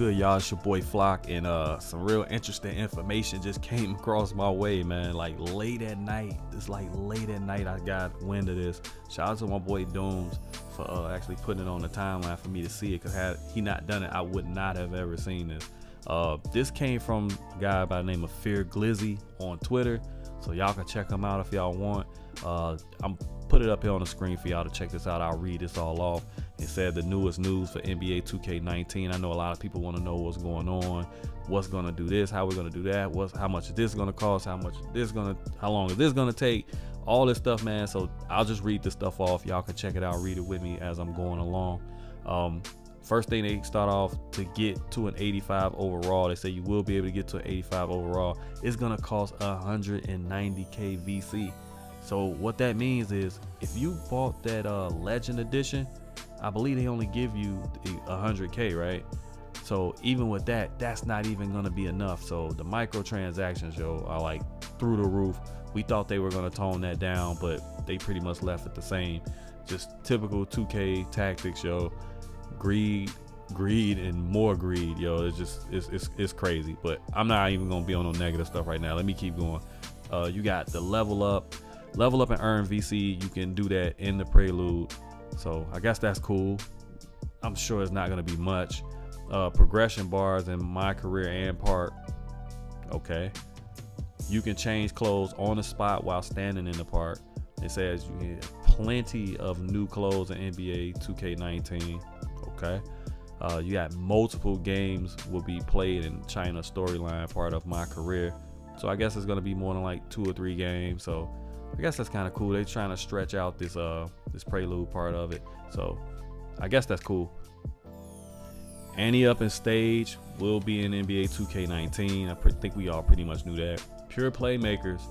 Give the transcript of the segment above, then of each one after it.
good, y'all? It's your boy Flock, and some real interesting information just came across my way, man. Like late at night, I got wind of this. Shout out to my boy Dooms for actually putting it on the timeline for me to see it, because had he not done it, I would not have ever seen this. This came from a guy by the name of Fear Glizzy on Twitter, so y'all can check him out if y'all want. I'm put it up here on the screen for y'all to check this out. I'll read this all off. It said the newest news for NBA 2K19. I know a lot of people want to know what's going on, what's going to do this, how we're going to do that, how much is this going to cost, how long is this going to take, all this stuff, man. So I'll just read this stuff off. Y'all can check it out, read it with me as I'm going along. First thing, they start off to get to an 85 overall. They say you will be able to get to an 85 overall. It's going to cost 190K VC. So what that means is if you bought that Legend Edition, I believe they only give you 100K, right? So even with that, that's not even going to be enough. So the microtransactions, yo, are like through the roof. We thought they were going to tone that down, but they pretty much left it the same. Just typical 2K tactics, yo. Greed, and more greed, yo. It's just it's crazy. But I'm not even going to be on no negative stuff right now. Let me keep going. You got the level up and earn VC. You can do that in the Prelude, so I guess that's cool. I'm sure it's not going to be much. Progression bars in my career and park. Okay, you can change clothes on the spot while standing in the park. It says you get plenty of new clothes in NBA 2K19. Okay, you got multiple games will be played in China storyline, part of my career. So I guess it's going to be more than like 2 or 3 games. So I guess that's kind of cool. They're trying to stretch out this Prelude part of it. So I guess that's cool. Ante up in stage will be in NBA 2K19. I think we all pretty much knew that. Pure Playmakers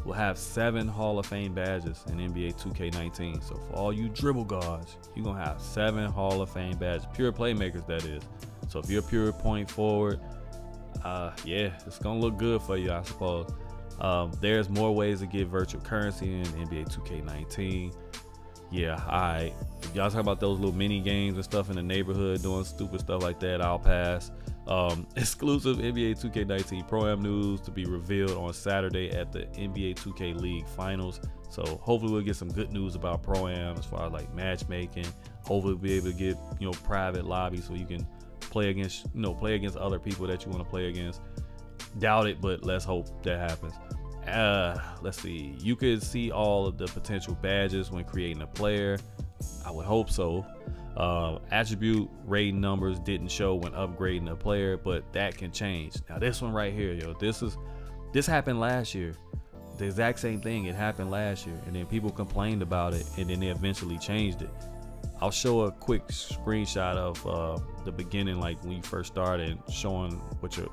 will have 7 Hall of Fame badges in NBA 2K19. So for all you dribble guards, you're going to have 7 Hall of Fame badges. Pure Playmakers, that is. So if you're pure point forward, yeah, it's going to look good for you, I suppose. There's more ways to get virtual currency in NBA 2K19. Yeah, alright. If y'all talking about those little mini games and stuff in the neighborhood, doing stupid stuff like that, I'll pass. Exclusive NBA 2K19 Pro-Am news to be revealed on Saturday at the NBA 2K League Finals. So hopefully we'll get some good news about Pro-Am as far as like matchmaking. Hopefully we'll be able to get, you know, private lobbies so you can play against, other people that you want to play against. Doubt it, but let's hope that happens. Let's see. You could see all of the potential badges when creating a player. I would hope so. Attribute rating numbers didn't show when upgrading a player, but that can change. Now this one right here, yo, this happened last year. The exact same thing, it happened last year, and then people complained about it, and then they eventually changed it. I'll show a quick screenshot of the beginning, like when you first started, showing what your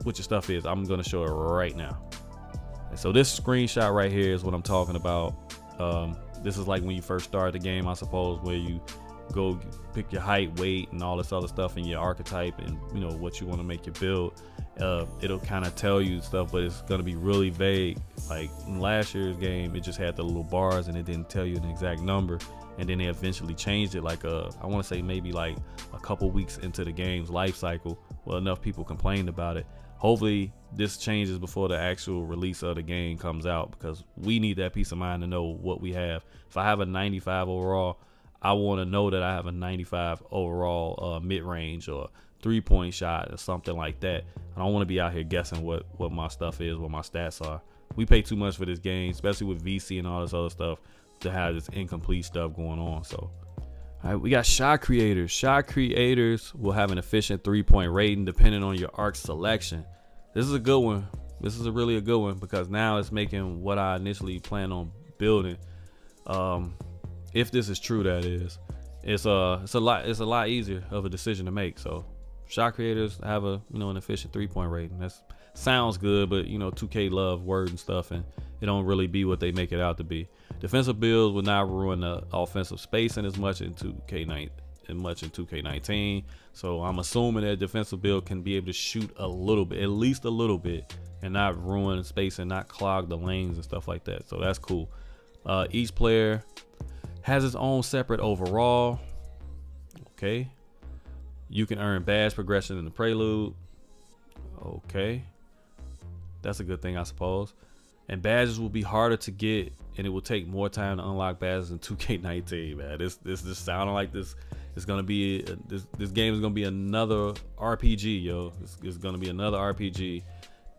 what your stuff is. I'm gonna show it right now. And so this screenshot right here is what I'm talking about. This is like when you first start the game, I suppose, where you go pick your height, weight, and all this other stuff, and your archetype, and what you want to make your build. It'll kind of tell you stuff, but it's gonna be really vague. Like in last year's game, it just had the little bars and it didn't tell you an exact number. And then they eventually changed it, like I want to say maybe like a couple weeks into the game's life cycle. Well, enough people complained about it. Hopefully this changes before the actual release of the game comes out, because we need that peace of mind to know what we have. If I have a 95 overall, I want to know that I have a 95 overall mid-range or 3-point shot or something like that. I don't want to be out here guessing what my stuff is, what my stats are. We pay too much for this game, especially with VC and all this other stuff, to have this incomplete stuff going on. So all right, we got shot creators. Shot creators will have an efficient 3-point rating depending on your arc selection. This is a good one. This is really a good one, because now it's making what I initially planned on building. If this is true, that is, it's a lot easier of a decision to make. So shot creators have an efficient 3-point rating. That sounds good, but 2K love word and stuff, and it don't really be what they make it out to be. Defensive builds will not ruin the offensive spacing as much in 2K19. So I'm assuming that defensive build can be able to shoot a little bit, at least a little bit, and not ruin space and not clog the lanes and stuff like that. So that's cool. Each player has its own separate overall. Okay. You can earn badge progression in the Prelude. Okay, that's a good thing, I suppose. And badges will be harder to get, and it will take more time to unlock badges in 2K19. Man, this just sounding like this. It's gonna be this game is gonna be another RPG, yo. It's gonna be another RPG.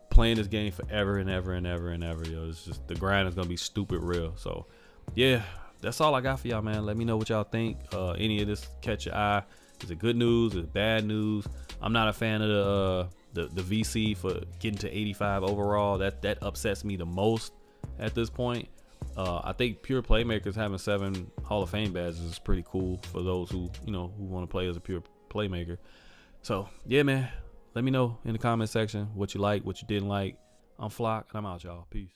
Playing this game forever and ever and ever and ever, yo. It's just the grind is gonna be stupid real. So, yeah, that's all I got for y'all, man. Let me know what y'all think. Any of this catch your eye? Is it good news? Is it bad news? I'm not a fan of the VC for getting to 85 overall. That upsets me the most at this point. I think pure Playmakers having 7 Hall of Fame badges is pretty cool for those who who want to play as a pure Playmaker. So yeah, man, let me know in the comment section what you like, what you didn't like. I'm Flock, and I'm out, y'all. Peace.